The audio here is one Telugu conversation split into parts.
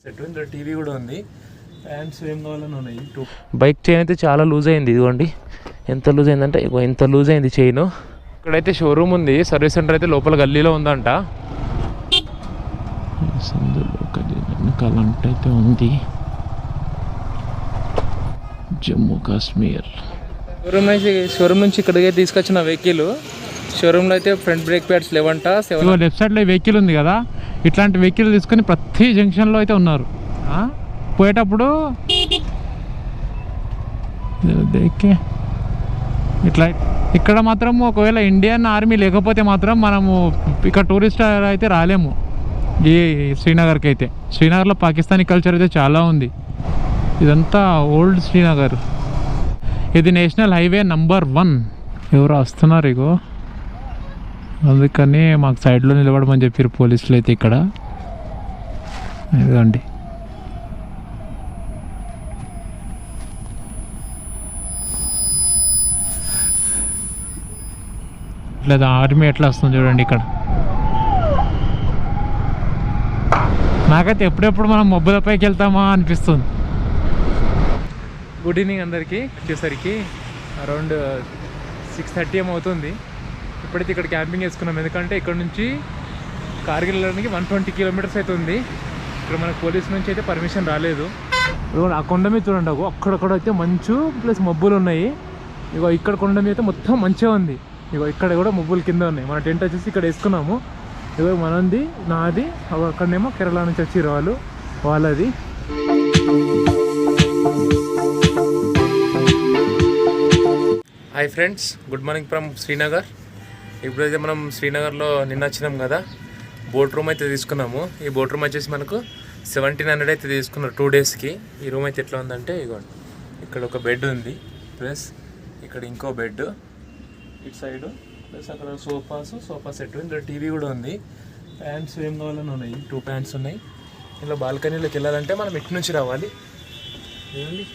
సెట్ ఇందులో టీవీ కూడా ఉంది. హ్యాండ్స్ ఏం కావాలని ఉన్నాయి. బైక్ చైన్ అయితే చాలా లూజ్ అయింది. ఇదిగోండి ఎంత లూజ్ అయిందంటే ఇగో ఎంత లూజ్ అయింది చైన్. ఇక్కడైతే షోరూమ్ ఉంది. సర్వీస్ సెంటర్ అయితే లోపల గల్లీలో ఉందంట. వెనకాలంటే ఉంది జమ్మూ కాశ్మీర్. షోరూమ్ నుంచి ఇక్కడికి తీసుకొచ్చిన వెహికల్. షోరూమ్లో అయితే ఫ్రంట్ బ్రేక్ ప్యాడ్స్ లేవంట. లెఫ్ట్ సైడ్లో వెహికల్ ఉంది కదా, ఇట్లాంటి వెహికల్ తీసుకొని ప్రతి జంక్షన్లో అయితే ఉన్నారు. పోయేటప్పుడు ఇట్లా ఇక్కడ మాత్రం ఒకవేళ ఇండియన్ ఆర్మీ లేకపోతే మాత్రం మనము ఇక్కడ టూరిస్ట్ అయితే రాలేము ఈ శ్రీనగర్కి అయితే. శ్రీనగర్లో పాకిస్తానీ కల్చర్ అయితే చాలా ఉంది. ఇదంతా ఓల్డ్ శ్రీనగర్. ఇది నేషనల్ హైవే నంబర్ 1. ఎవరు వస్తున్నారు ఇగో, అందుకని మాకు సైడ్లో నిలబడమని చెప్పారు పోలీసులు అయితే ఇక్కడ. ఇదిగోండి లేదా ఆర్మీ ఎట్లా వస్తుంది చూడండి ఇక్కడ. నాకైతే ఎప్పుడెప్పుడు మనం మబ్బుల పైకి వెళ్తామా అనిపిస్తుంది. గుడ్ ఈవినింగ్ అందరికీ. వచ్చేసరికి అరౌండ్ 6:30 ఏమవుతుంది. ఇప్పుడైతే ఇక్కడ క్యాంపింగ్ వేసుకున్నాం. ఎందుకంటే ఇక్కడ నుంచి కార్గిల్ వెళ్ళడానికి 120 కిలోమీటర్స్ అయితే ఉంది. ఇక్కడ మనకు పోలీస్ నుంచి అయితే పర్మిషన్ రాలేదు. ఆ కొండ మీద చూడండి, అక్కడక్కడ అయితే మంచు ప్లస్ మబ్బులు ఉన్నాయి. ఇగో ఇక్కడ కొండ మీద అయితే మొత్తం మంచిగా ఉంది. ఇగో ఇక్కడ కూడా మబ్బులు కింద ఉన్నాయి. మన టెంట్ వచ్చేసి ఇక్కడ వేసుకున్నాము. ఇగో మనది నాది, అక్కడనేమో కేరళ నుంచి వచ్చిర్రు వాళ్ళది. Hi friends, good morning from Srinagar. ఇప్పుడైతే మనం శ్రీనగర్లో నిన్న వచ్చినాం కదా, బోట్ రూమ్ అయితే తీసుకున్నాము. ఈ బోట్ రూమ్ వచ్చేసి మనకు 1700 అయితే తీసుకున్నారు 2 డేస్కి. ఈ రూమ్ అయితే ఎట్లా ఉందంటే ఇగోండి, ఇక్కడ ఒక బెడ్ ఉంది, ప్లస్ ఇక్కడ ఇంకో బెడ్ ఇటు సైడు, ప్లస్ అక్కడ సోఫా సెట్. ఇందులో టీవీ కూడా ఉంది. ప్యాంట్స్ ఏం కావాలని ఉన్నాయి, 2 ప్యాంట్స్ ఉన్నాయి. ఇలా బాల్కనీలోకి వెళ్ళాలంటే మనం ఇటు నుంచి రావాలి. ఏమండి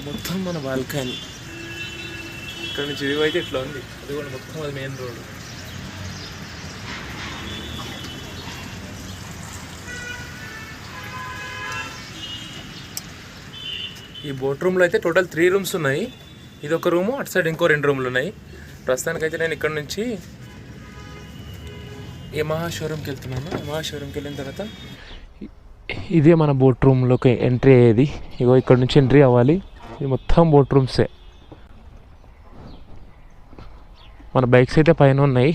మొత్తం మన బాల్కనీ. ఇక్కడ నుంచి వ్యూ అయితే ఇట్లా ఉంది. అది కూడా మొత్తం అది మెయిన్ రోడ్. ఈ బోట్ రూమ్లో అయితే టోటల్ 3 రూమ్స్ ఉన్నాయి. ఇది ఒక రూము, అటు సైడ్ ఇంకో 2 రూమ్లు ఉన్నాయి. ప్రస్తుతానికైతే నేను ఇక్కడ నుంచి యమహా షోరూమ్కి వెళ్తున్నాను. యమహా షోరూమ్కి వెళ్ళిన తర్వాత ఇదే మన బోట్ రూమ్లోకి ఎంట్రీ అయ్యేది. ఇగో ఇక్కడ నుంచి ఎంట్రీ అవ్వాలి. ఇది మొత్తం బోట్ రూమ్సే. మన బైక్స్ అయితే పైన ఉన్నాయి.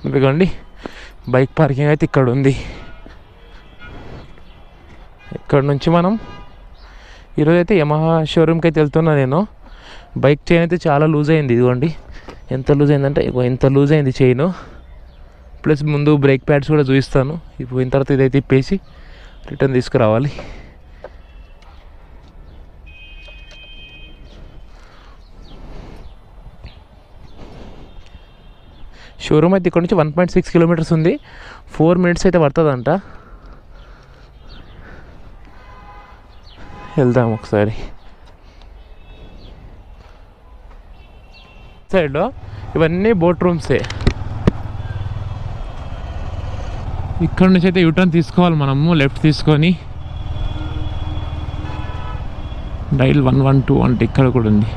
ఇదిగోండి బైక్ పార్కింగ్ అయితే ఇక్కడ ఉంది. ఇక్కడ నుంచి మనం ఈరోజు అయితే యమహా షోరూమ్కి అయితే వెళ్తున్నా నేను. బైక్ చైన్ అయితే చాలా లూజ్ అయింది. ఇదిగోండి ఎంత లూజ్ అయిందంటే ఇగో ఎంత లూజ్ అయింది చైన్. ప్లస్ ముందు బ్రేక్ ప్యాడ్స్ కూడా చూపిస్తాను. ఇప్పుడు పోయిన తర్వాత ఇదైతే ఇప్పేసి రిటర్న్ తీసుకురావాలి. షోరూమ్ అయితే ఇక్కడ నుంచి 1.6 కిలోమీటర్స్ ఉంది. 4 మినిట్స్ అయితే పడుతుందంట. వెళ్దాం ఒకసారి. సైడ్లో ఇవన్నీ బోట్ రూమ్సే. ఇక్కడ నుంచి అయితే యూటర్న్ తీసుకోవాలి మనము, లెఫ్ట్ తీసుకొని. డైల్ 112 అంటే ఇక్కడ కూడా ఉంది.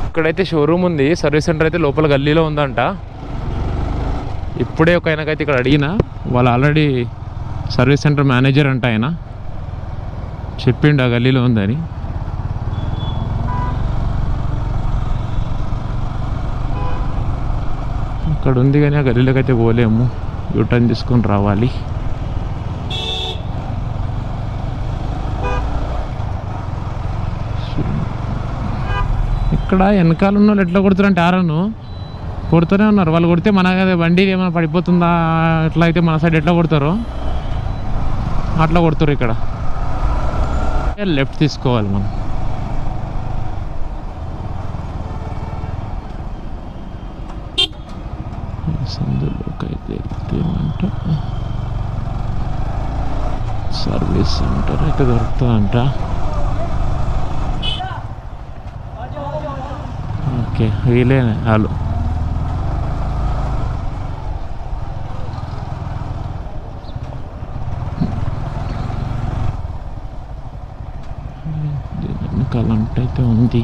ఇక్కడైతే షోరూమ్ ఉంది. సర్వీస్ సెంటర్ అయితే లోపల గల్లీలో ఉందంట. ఇప్పుడే ఒక ఆయనకైతే ఇక్కడ అడిగిన, వాళ్ళు ఆల్రెడీ సర్వీస్ సెంటర్ మేనేజర్ అంట. ఆయన చెప్పిండు ఆ గల్లీలో ఉందని. ఇక్కడ ఉంది కానీ ఆ గల్లీలోకి అయితే పోలేము, యూటర్న్ తీసుకొని రావాలి. ఇక్కడ వెనకాల ఉన్న వాళ్ళు ఎట్లా కొడుతారంటే ఆరను కొడుతూనే ఉన్నారు. వాళ్ళు కొడితే మన బండి ఏమైనా పడిపోతుందా, ఎట్లా అయితే మన సైడ్ ఎట్లా కొడతారో అట్లా కొడుతారు ఇక్కడ. లెఫ్ట్ తీసుకోవాలి మనం. సందులోకి అయితే వెళ్తేమంట సర్వీస్ సెంటర్ అయితే దొరుకుతుందంట. ఓకే వీలేనే వాళ్ళు. వెనకాలంట అయితే ఉంది.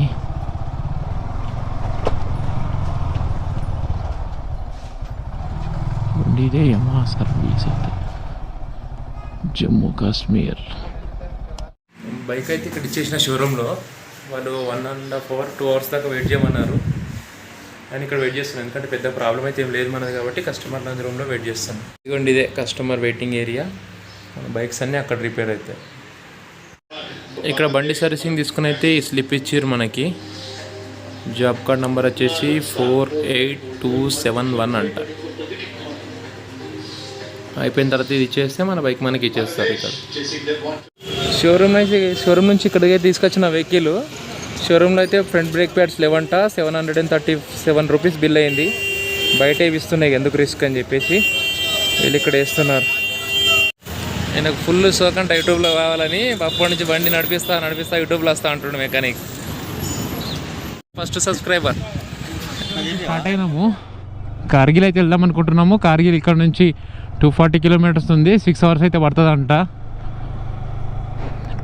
ఇదే యమా సర్వీస్ అయితే జమ్మూ కాశ్మీర్. బైక్ అయితే ఇక్కడ ఇచ్చేసిన షోరూంలో. వాళ్ళు 1.5 hour 2 hours దాకా వెయిట్ చేయమన్నారు. అని ఇక్కడ వెయిట్ చేస్తున్నాను, ఎందుకంటే పెద్ద ప్రాబ్లం అయితే ఏం లేదు మనది కాబట్టి కస్టమర్ లంచ్ రూమ్లో వెయిట్ చేస్తాను. ఇదిగోండి ఇదే కస్టమర్ వెయిటింగ్ ఏరియా. బైక్స్ అన్నీ అక్కడ రిపేర్ అవుతాయి. ఇక్కడ బండి సర్వీసింగ్ తీసుకుని అయితే ఈ స్లిప్ ఇచ్చారు మనకి. జాబ్ కార్డ్ నెంబర్ వచ్చేసి 48271 అంట. అయిపోయిన తర్వాత ఇది ఇచ్చేస్తే మన బైక్ మనకి ఇచ్చేస్తారు. ఇక్కడ షోరూమ్ నుంచి ఇక్కడికి తీసుకొచ్చిన వెహికల్. షోరూంలో అయితే ఫ్రంట్ బ్రేక్ ప్యాడ్స్ లేవంట. 737 రూపీస్ బిల్ అయింది. బయట ఇస్తున్నాయి, ఎందుకు రిస్క్ అని చెప్పేసి వీళ్ళు ఇక్కడ వేస్తున్నారు. ఆయనకు ఫుల్ సోకంట యూట్యూబ్లో కావాలని అప్పటి నుంచి బండి నడిపిస్తా యూట్యూబ్లో వస్తా అంటుండే మెకానిక్. First subscriber. స్టార్ట్ అయినాము. కార్గిల్ అయితే వెళ్దాం అనుకుంటున్నాము. కార్గిల్ ఇక్కడ నుంచి 240 kilometers ఉంది. 6 hours అయితే పడుతుందంట.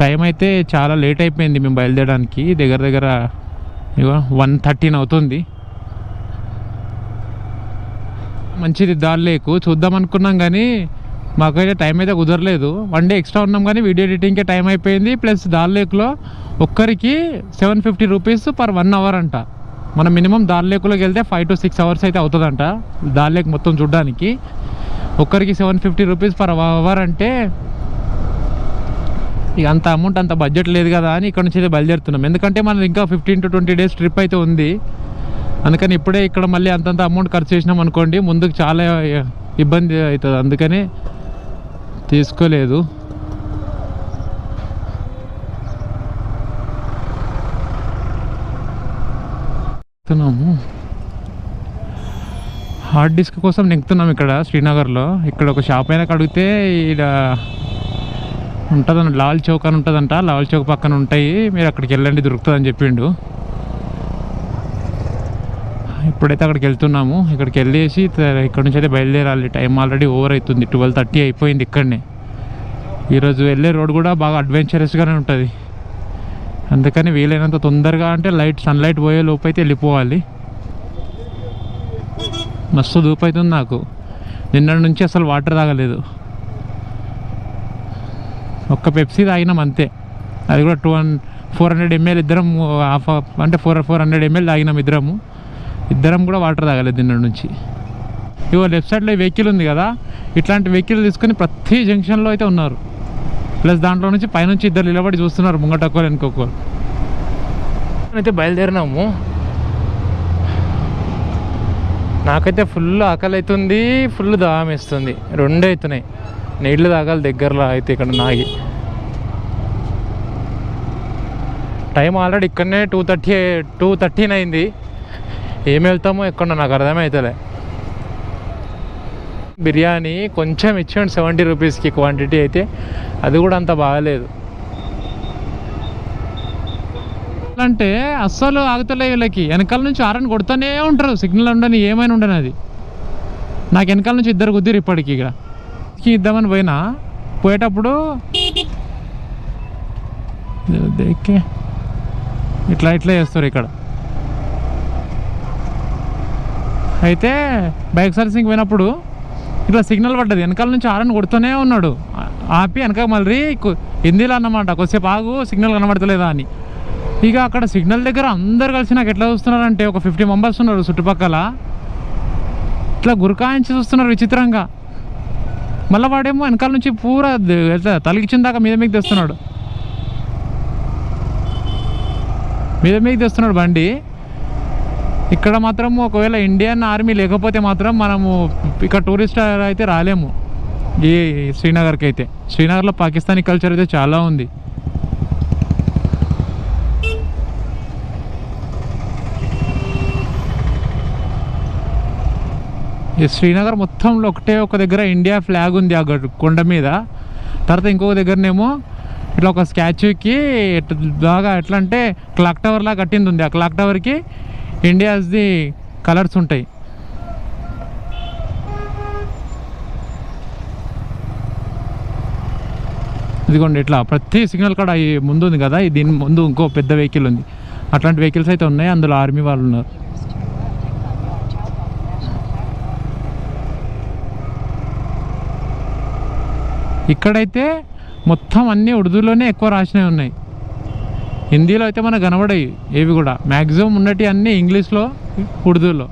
టైం అయితే చాలా లేట్ అయిపోయింది మేము బయలుదేరడానికి. దగ్గర 1:13 అవుతుంది. మంచిది దాల్ లేకు చూద్దాం అనుకున్నాం కానీ మాకైతే టైం అయితే కుదరలేదు. 1 day ఎక్స్ట్రా ఉన్నాం కానీ వీడియో ఎడిటింగ్కే టైం అయిపోయింది. ప్లస్ దాల్ లేక్లో ఒక్కరికి 750 rupees per 1 hour అంట. మనం మినిమం దాల్ లేక్లోకి వెళ్తే 5 to 6 hours అయితే అవుతుందంట దాల్ లేక్ మొత్తం చూడడానికి. ఒక్కరికి 750 rupees per hour అంటే ఇక అంత అమౌంట్ అంత బడ్జెట్ లేదు కదా అని ఇక్కడ నుంచి అయితే బయలుదేరుతున్నాం. ఎందుకంటే మనది ఇంకా 15 to 20 days ట్రిప్ అయితే ఉంది. అందుకని ఇప్పుడే ఇక్కడ మళ్ళీ అంతంత అమౌంట్ ఖర్చు చేసినాం అనుకోండి ముందుకు చాలా ఇబ్బంది అవుతుంది. అందుకని తీసుకోలేదు. హార్డ్ డిస్క్ కోసం నెక్కుతున్నాం ఇక్కడ శ్రీనగర్లో. ఇక్కడ ఒక షాప్ అయినా అడిగితే ఇక్కడ ఉంటుందంట, లాల్ చౌక్ అని ఉంటుందంట. లాల్ చౌక్ పక్కన ఉంటాయి, మీరు అక్కడికి వెళ్ళండి దొరుకుతుందని చెప్పిండు. ఇప్పుడైతే అక్కడికి వెళ్తున్నాము. ఇక్కడికి వెళ్ళేసి ఇక్కడ నుంచి అయితే బయలుదేరాలి. టైం ఆల్రెడీ ఓవర్ అవుతుంది, 12:30 అయిపోయింది ఇక్కడనే. ఈరోజు వెళ్ళే రోడ్ కూడా బాగా అడ్వెంచరస్గానే ఉంటుంది. అందుకని వీలైనంత తొందరగా అంటే సన్లైట్ పోయే లోపు అయితే వెళ్ళిపోవాలి. మస్తు దూపు అవుతుంది నాకు. నిన్నటి నుంచి అసలు వాటర్ తాగలేదు. ఒక్క పెప్సీ తాగినాం అంతే. అది కూడా 400 ml ఇద్దరం, అంటే 400 ml తాగినాం ఇద్దరం కూడా వాటర్ తాగలేదు నిన్నటి నుంచి. ఇగో లెఫ్ట్ సైడ్లో వెహికల్ ఉంది కదా, ఇట్లాంటి వెహికల్ తీసుకొని ప్రతి జంక్షన్లో అయితే ఉన్నారు. ప్లస్ దాంట్లో నుంచి పైనుంచి ఇద్దరు నిలబడి చూస్తున్నారు, ముంగటొక్కరు వెనుకొక్కరు. అయితే బయలుదేరినాము. నాకైతే ఫుల్ ఆకలి అవుతుంది, ఫుల్ దాహం వేస్తుంది. 2 అవుతున్నాయి. నీళ్ళు తాగాలి దగ్గరలో అయితే ఇక్కడ నాగి. టైం ఆల్రెడీ ఇక్కడనే 2:13 అయింది. ఏమి వెళ్తామో ఎక్కడ నాకు అర్థమవుతలే. బిర్యానీ కొంచెం ఇచ్చాడు 70 రూపీస్కి క్వాంటిటీ అయితే, అది కూడా అంత బాగాలేదు. అంటే అస్సలు ఆగుతలే వీళ్ళకి. వెనకాల నుంచి ఆరని కొడుతూనే ఉంటారు, సిగ్నల్ ఉండని ఏమైనా ఉండని. అది నాకు వెనకాల నుంచి ఇద్దరు కుదిరి ఇప్పటికి ఇక ఇద్దామని పోయేటప్పుడు ఇట్లా చేస్తారు ఇక్కడ. అయితే బైక్ సర్వీసింగ్ పోయినప్పుడు ఇట్లా సిగ్నల్ పడ్డది, వెనకాల నుంచి ఆరని కొడుతూనే ఉన్నాడు. ఆపి వెనక మళ్ళీ హిందీలో అన్నమాట, కొద్దిసేపు ఆగు సిగ్నల్ కనబడతలేదా అని. ఇక అక్కడ సిగ్నల్ దగ్గర అందరు కలిసి నాకు ఎట్లా చూస్తున్నారంటే ఒక 50 members ఉన్నారు చుట్టుపక్కల. ఇట్లా గురకాయించి చూస్తున్నారు విచిత్రంగా. మళ్ళీ వాడేమో వెనకాల నుంచి పూరా తలిగిచ్చిన దాకా మీద తెస్తున్నాడు, మీద తెస్తున్నాడు బండి. ఇక్కడ మాత్రం ఒకవేళ ఇండియన్ ఆర్మీ లేకపోతే మాత్రం మనము ఇక్కడ టూరిస్ట్ అయితే రాలేము ఈ శ్రీనగర్కి అయితే. శ్రీనగర్లో పాకిస్తానీ కల్చర్ అయితే చాలా ఉంది. ఈ శ్రీనగర్ మొత్తంలో ఒకటే ఒక దగ్గర ఇండియా ఫ్లాగ్ ఉంది ఆ కొండ మీద. తర్వాత ఇంకొక దగ్గరనేమో ఇట్లా ఒక స్టాచ్యూకి బాగా ఎట్లా అంటే క్లాక్ టవర్ లాగా కట్టింది ఉంది. ఆ క్లాక్ టవర్కి ఇండియాస్ది కలర్స్ ఉంటాయి. ఇదిగోండి ఇట్లా ప్రతి సిగ్నల్ కాడ ఈ ముందు ఉంది కదా, దీని ముందు ఇంకో పెద్ద వెహికల్ ఉంది. అట్లాంటి వెహికల్స్ అయితే ఉన్నాయి, అందులో ఆర్మీ వాళ్ళు ఉన్నారు. ఇక్కడైతే మొత్తం అన్నీ ఉర్దూలోనే ఎక్కువ రాసినవి ఉన్నాయి. హిందీలో అయితే మనకు కనబడాయి ఏవి కూడా. మ్యాక్సిమం ఉన్నటి అన్నీ ఇంగ్లీష్లో, ఉర్దూలో.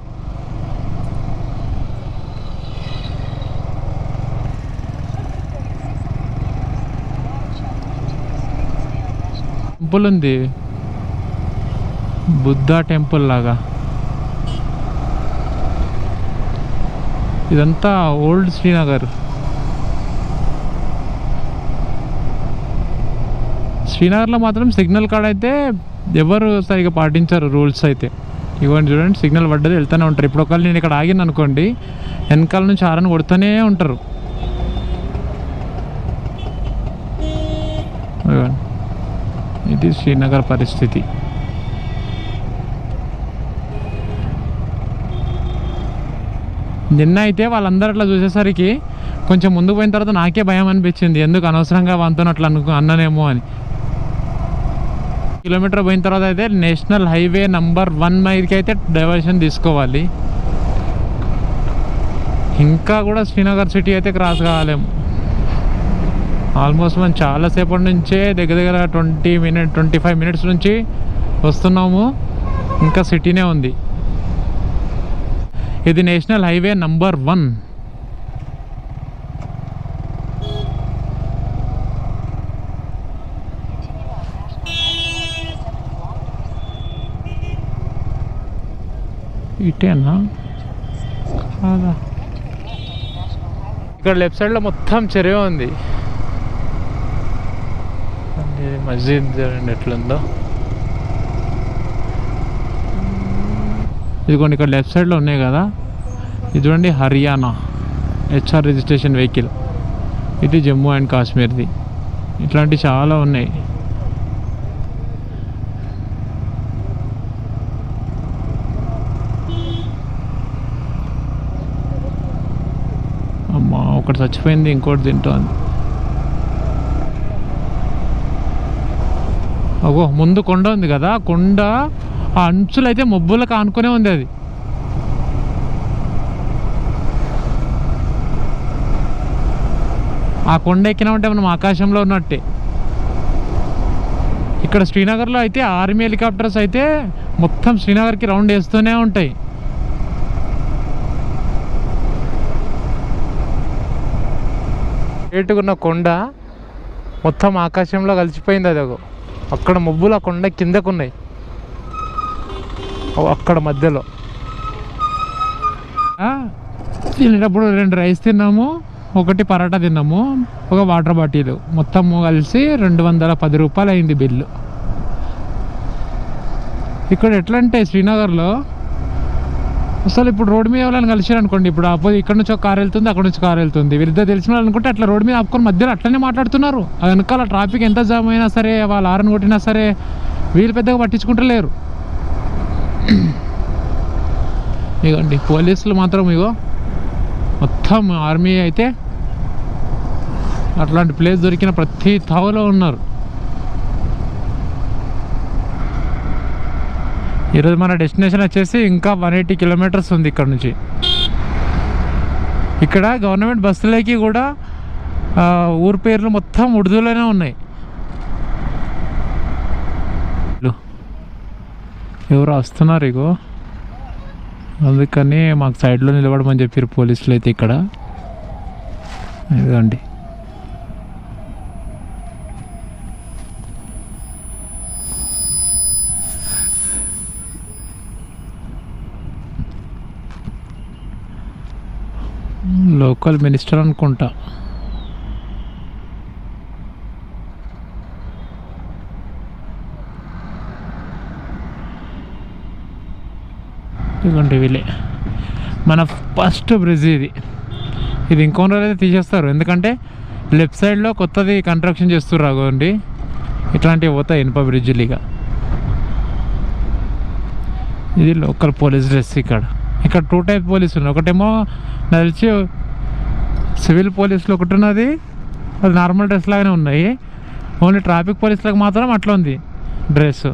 టెంపుల్ ఉంది, బుద్ధ టెంపుల్ లాగా. ఇదంతా ఓల్డ్ శ్రీనగర్. శ్రీనగర్లో మాత్రం సిగ్నల్ కాడ అయితే ఎవరు సరిగా పాటించారు రూల్స్ అయితే. ఇవ్వండి చూడండి, సిగ్నల్ పడ్డది వెళ్తూనే ఉంటారు. ఇప్పుడు ఒకవేళ నేను ఇక్కడ ఆగిన అనుకోండి, వెనకాల నుంచి హారన్ కొడుతూనే ఉంటారు. ఇది శ్రీనగర్ పరిస్థితి. నిన్న అయితే వాళ్ళందరూ అట్లా చూసేసరికి కొంచెం ముందుకు పోయిన తర్వాత నాకే భయం అనిపించింది, ఎందుకు అనవసరంగా వంతను అట్లా అన్ననేమో అని. కిలోమీటర్ పోయిన తర్వాత అయితే నేషనల్ హైవే నంబర్ 1 మైల్కి అయితే డైవర్షన్ తీసుకోవాలి. ఇంకా కూడా శ్రీనగర్ సిటీ అయితే క్రాస్ కావాలేము. ఆల్మోస్ట్ మనం చాలాసేపటి నుంచే దగ్గర 25 మినిట్స్ నుంచి వస్తున్నాము, ఇంకా సిటీనే ఉంది. ఇది నేషనల్ హైవే నంబర్ 1. ఇటేనా కాదా? ఇక్కడ లెఫ్ట్ సైడ్లో మొత్తం చెరువు ఉంది. మస్జిద్ చూడండి ఎట్లుందో. ఇదిగోండి ఇక్కడ లెఫ్ట్ సైడ్లో ఉన్నాయి కదా, ఇది చూడండి హర్యానా హెచ్ఆర్ రిజిస్ట్రేషన్ వెహికల్. ఇది జమ్మూ అండ్ కాశ్మీర్ది. ఇట్లాంటివి చాలా ఉన్నాయి. అమ్మా ఒకటి చచ్చిపోయింది, ఇంకోటి తింటోంది. అగో ముందు కొండ ఉంది కదా, కొండ ఆ అంచులు అయితే మబ్బులకు ఆనుకునే ఉంది. అది ఆ కొండ ఎక్కినామంటే మనం ఆకాశంలో ఉన్నట్టే. ఇక్కడ శ్రీనగర్లో అయితే ఆర్మీ హెలికాప్టర్స్ అయితే మొత్తం శ్రీనగర్కి రౌండ్ వేస్తూనే ఉంటాయి. ఏటుకున్న కొండ మొత్తం ఆకాశంలో కలిసిపోయింది. అది అక్కడ మబ్బులు ఆ కొండ కిందకున్నాయి, అక్కడ మధ్యలో. తినేటప్పుడు 2 రైస్ తిన్నాము, 1 పరాటా తిన్నాము, 1 వాటర్ బాటిల్, మొత్తము కలిసి 210 రూపాయలు అయింది బిల్లు. ఇక్కడ ఎట్లా అంటే శ్రీనగర్లో అసలు ఇప్పుడు రోడ్డు మీద ఎవరైనా కలిసారు అనుకోండి, ఇప్పుడు ఇక్కడ నుంచి ఒక కారు వెళ్తుంది, అక్కడ నుంచి కారు వెళ్తుంది, వీరిద్దరు తెలిసిన వాళ్ళు అనుకుంటే అట్లా రోడ్డు మీద ఆపుకొని మధ్యలో అట్లనే మాట్లాడుతున్నారు. అది వెనకాల ట్రాఫిక్ ఎంత జామ్ అయినా సరే, వాళ్ళు హారన్ కొట్టినా సరే వీళ్ళు పెద్దగా పట్టించుకుంటలేరు. ఇగోండి పోలీసులు మాత్రం ఇగో మొత్తం ఆర్మీ అయితే అట్లాంటి ప్లేస్ దొరికిన ప్రతి తావులో ఉన్నారు. ఈరోజు మన డెస్టినేషన్ వచ్చేసి ఇంకా 180 కిలోమీటర్స్ ఉంది ఇక్కడ నుంచి. ఇక్కడ గవర్నమెంట్ బస్సులకి కూడా ఊరు పేర్లు మొత్తం ఉర్దూలోనే ఉన్నాయి. ఎవరు వస్తున్నారు ఇగో, అందుకని మాకు సైడ్లో నిలబడమని చెప్పారు పోలీసులు అయితే. ఇక్కడ ఇదండి లోకల్ మినిస్టర్ అనుకుంటా. ఇదిగోండి వీళ్ళే మన ఫస్ట్ బ్రిడ్జ్ ఇది ఇంకొన్ని రోజులు అయితే తీసేస్తారు, ఎందుకంటే లెఫ్ట్ సైడ్లో కొత్తది కన్స్ట్రక్షన్ చేస్తుర్రు అగోండి. ఇట్లాంటివి పోతాయి ఇనుప బ్రిడ్జిలు. ఇక ఇది లోకల్ పోలీస్ డ్రెస్. ఇక్కడ 2 టైప్ పోలీసులు ఉన్నాయి. ఒకటేమో నాకు తెలిసి సివిల్ పోలీసులు ఒకటి ఉన్నది, అది నార్మల్ డ్రెస్ లాగానే ఉన్నాయి. ఓన్లీ ట్రాఫిక్ పోలీసులకు మాత్రం అట్లా ఉంది డ్రెస్.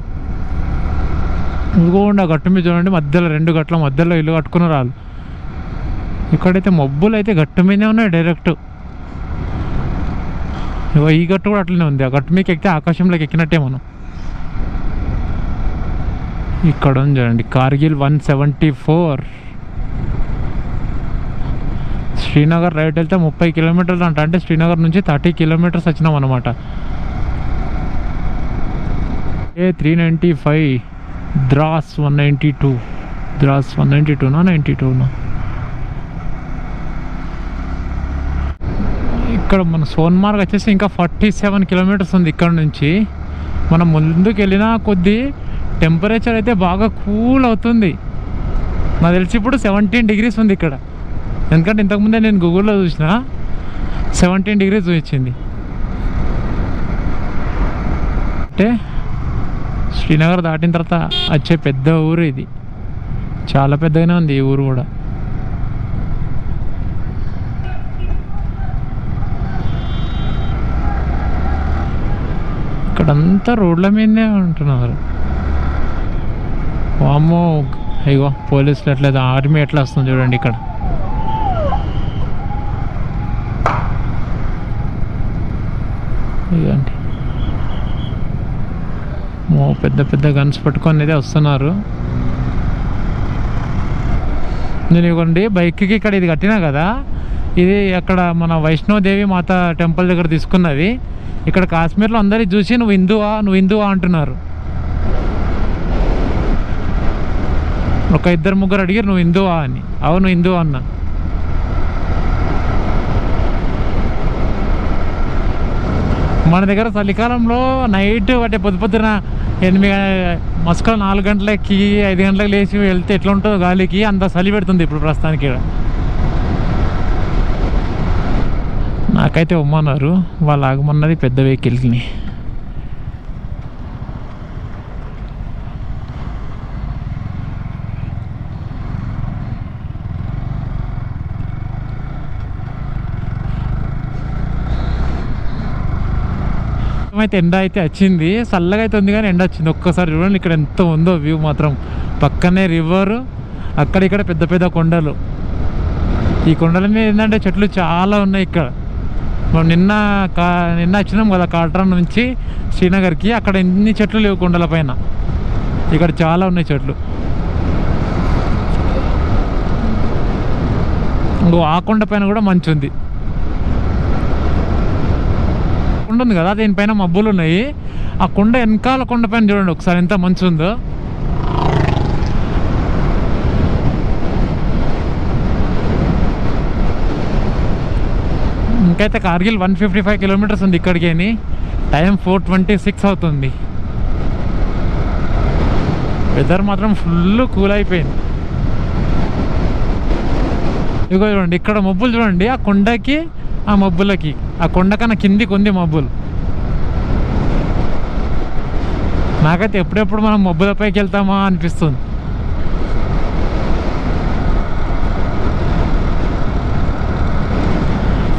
ఇదిగోండి ఆ గట్టు మీద చూడండి, మధ్యలో 2 గట్ల మధ్యలో ఇల్లు కట్టుకున్నారు వాళ్ళు. ఇక్కడైతే మబ్బులు అయితే గట్టు మీదే ఉన్నాయి డైరెక్ట్. ఈ గట్టు కూడా అట్లనే ఉంది. ఆ గట్టు మీకు ఎక్కితే ఆకాశంలోకి ఎక్కినట్టే మనం. ఇక్కడ ఉంది చూడండి కార్గిల్ 174. శ్రీనగర్ రైట్ వెళ్తే 30 కిలోమీటర్లు అంట. అంటే శ్రీనగర్ నుంచి 30 కిలోమీటర్స్ వచ్చినాం అనమాట. A395 ద్రాస్ 192. ద్రాస్ 192నా 92నా? ఇక్కడ మన సోన్మార్గ్ వచ్చేసి ఇంకా 47 కిలోమీటర్స్ ఉంది ఇక్కడ నుంచి. మనం ముందుకు వెళ్ళినా కొద్దీ టెంపరేచర్ అయితే బాగా కూల్ అవుతుంది. నాకు తెలిసి ఇప్పుడు 17 degrees ఉంది ఇక్కడ. ఎందుకంటే ఇంతకుముందే నేను గూగుల్లో చూసిన 17 degrees చూపించింది. అంటే శ్రీనగర్ దాటిన తర్వాత వచ్చే పెద్ద ఊరు ఇది. చాలా పెద్దగానే ఉంది ఈ ఊరు కూడా. ఇక్కడంతా రోడ్ల మీదనే ఉంటున్నారు. వామ్మో, అయ్యో పోలీసులు ఎట్లేదు, ఆర్మీ ఎట్లా వస్తుంది చూడండి ఇక్కడ. ఇదండి పెద్ద పెద్ద గన్స్ పట్టుకొని అయితే వస్తున్నారు. నేను ఇవ్వండి బైక్కి ఇక్కడ ఇది కట్టినా కదా, ఇది అక్కడ మన వైష్ణోదేవి మాత టెంపుల్ దగ్గర తీసుకున్నది. ఇక్కడ కాశ్మీర్లో అందరి చూసి నువ్వు హిందువా అంటున్నారు. ఒక 2-3 అడిగారు నువ్వు హిందువా అని. అవును హిందువా అన్న. మన దగ్గర చలికాలంలో నైట్ అంటే పొద్దున 8 మస్కలు 4 గంటలకి 5 గంటలకు లేచి వెళ్తే ఎట్లా ఉంటుందో గాలికి అంత చలి పెడుతుంది ఇప్పుడు ప్రస్తుతానికి. నాకైతే ఉమ్మన్నారు, వాళ్ళు ఆగమన్నది పెద్ద వెహికల్ని. అయితే ఎండ అయితే వచ్చింది, చల్లగా అయితే ఉంది కానీ ఎండ వచ్చింది. ఒక్కసారి చూడండి ఇక్కడ ఎంత ఉందో వ్యూ మాత్రం. పక్కనే రివర్, అక్కడిక్కడ పెద్ద పెద్ద కొండలు. ఈ కొండల మీద ఏంటంటే చెట్లు చాలా ఉన్నాయి ఇక్కడ. మనం నిన్న వచ్చినాం కదా కాట్రా నుంచి శ్రీనగర్కి, అక్కడ ఎన్ని చెట్లు లేవు కొండల పైన. ఇక్కడ చాలా ఉన్నాయి చెట్లు. ఇంకో ఆ కొండ పైన కూడా మంచి ఉంది. కొండ ఉంది కదా దీనిపైన మబ్బులు ఉన్నాయి. ఆ కొండ వెనకాల కొండ పైన చూడండి ఒకసారి ఎంత మంచి ఉందో. ఇంకైతే కార్గిల్ 155 కిలోమీటర్స్ ఉంది ఇక్కడికి. టైం 4:26 అవుతుంది. వెదర్ మాత్రం ఫుల్ కూల్ అయిపోయింది. ఇదిగో చూడండి ఇక్కడ మబ్బులు చూడండి, ఆ కొండకి ఆ మబ్బులకి, ఆ కొండ కన్నా కిందికి ఉంది మబ్బులు. నాకైతే ఎప్పుడెప్పుడు మనం మబ్బులపైకి వెళ్తామా అనిపిస్తుంది.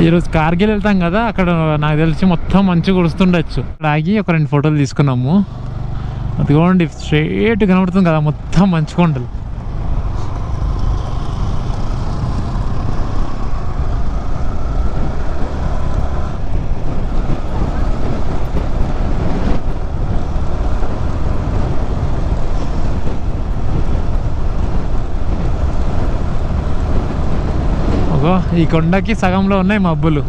ఈరోజు కార్గిల్ వెళ్తాం కదా, అక్కడ నాకు తెలిసి మొత్తం మంచిగా కుడుస్తుండొచ్చు. అక్కడ ఆగి ఒక 2 ఫోటోలు తీసుకున్నాము. అదిగోండి స్ట్రైట్ కనబడుతుంది కదా మొత్తం మంచు కొండలు. ఈ కొండకి సగంలో ఉన్నాయి మబ్బులు.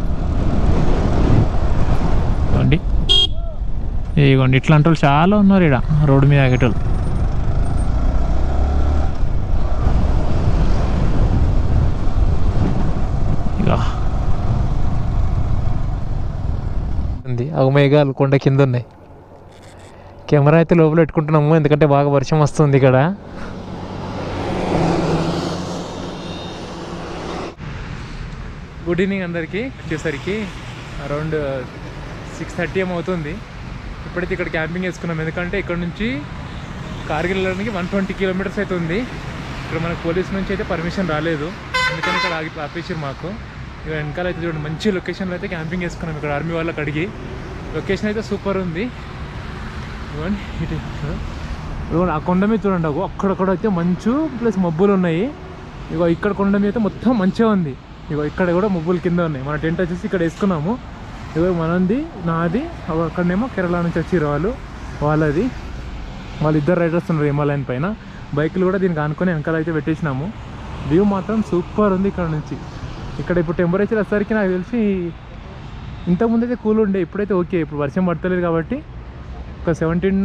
ఇగోండి ఇట్లాంటి వాళ్ళు చాలా ఉన్నారు ఇక్కడ రోడ్డు మీద ఆగేటోళ్ళు. ఇక మేఘాలు కొండ కింద ఉన్నాయి. కెమెరా అయితే లోపల పెట్టుకుంటున్నాము ఎందుకంటే బాగా వర్షం వస్తుంది ఇక్కడ. గుడ్ ఈవినింగ్ అందరికీ. వచ్చేసరికి అరౌండ్ 6:30 ఏమవుతుంది. ఇప్పుడైతే ఇక్కడ క్యాంపింగ్ వేసుకున్నాం, ఎందుకంటే ఇక్కడ నుంచి కార్గిల్ వెళ్ళడానికి 120 కిలోమీటర్స్ అయితే ఉంది. ఇక్కడ మనకు పోలీస్ నుంచి అయితే పర్మిషన్ రాలేదు, అందుకని ఇక్కడ ఆపేసారు మాకు. ఇక వెనకాల అయితే చూడండి మంచి లొకేషన్లో అయితే క్యాంపింగ్ వేసుకున్నాం. ఇక్కడ ఆర్మీ వాళ్ళకి అడిగి లొకేషన్ అయితే సూపర్ ఉంది. ఇవ్వండి ఇటు ఇవ్వండి, ఆ కొండ మీద చూడండి, అక్కడక్కడ అయితే మంచు ప్లస్ మబ్బులు ఉన్నాయి. ఇగో ఇక్కడ కొండ మీద అయితే మొత్తం మంచిగా ఉంది. ఇగో ఇక్కడ కూడా మబ్బులు కింద ఉన్నాయి. మన టెంట్ వచ్చేసి ఇక్కడ వేసుకున్నాము. ఇగో మనది నాది, అక్కడనేమో కేరళ నుంచి వచ్చిర్రు వాళ్ళది. వాళ్ళు ఇద్దరు రైడర్స్ ఉన్నారు హిమాలయన్ పైన. బైకులు కూడా దీనికి ఆనుకొని వెనకాల అయితే పెట్టేసినాము. వ్యూ మాత్రం సూపర్ ఉంది ఇక్కడ నుంచి. ఇక్కడ ఇప్పుడు టెంపరేచర్ వచ్చేసరికి నాకు తెలిసి ఇంతకుముందు అయితే కూల్ ఉండే, ఇప్పుడైతే ఓకే. ఇప్పుడు వర్షం పడతలేదు కాబట్టి ఒక 17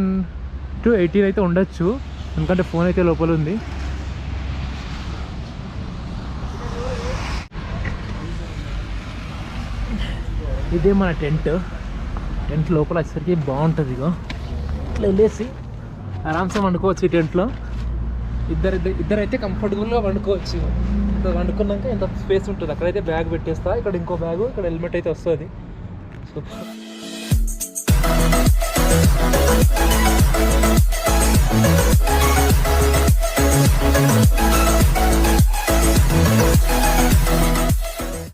to 18 అయితే ఉండొచ్చు, ఎందుకంటే ఫోన్ అయితే లోపల ఉంది. ఇదే మన టెంట్ లోపల వచ్చేసరికి బాగుంటుంది. ఇగో ఇట్లా వెళ్ళేసి ఆరామ్సే వండుకోవచ్చు ఈ టెంట్లో. ఇద్దరైతే కంఫర్టబుల్గా వండుకోవచ్చు. ఇక్కడ వండుకున్నాక ఎంత స్పేస్ ఉంటుంది. అక్కడైతే బ్యాగ్ పెట్టేస్తా, ఇక్కడ ఇంకో బ్యాగు, ఇక్కడ హెల్మెట్ అయితే వస్తుంది. సో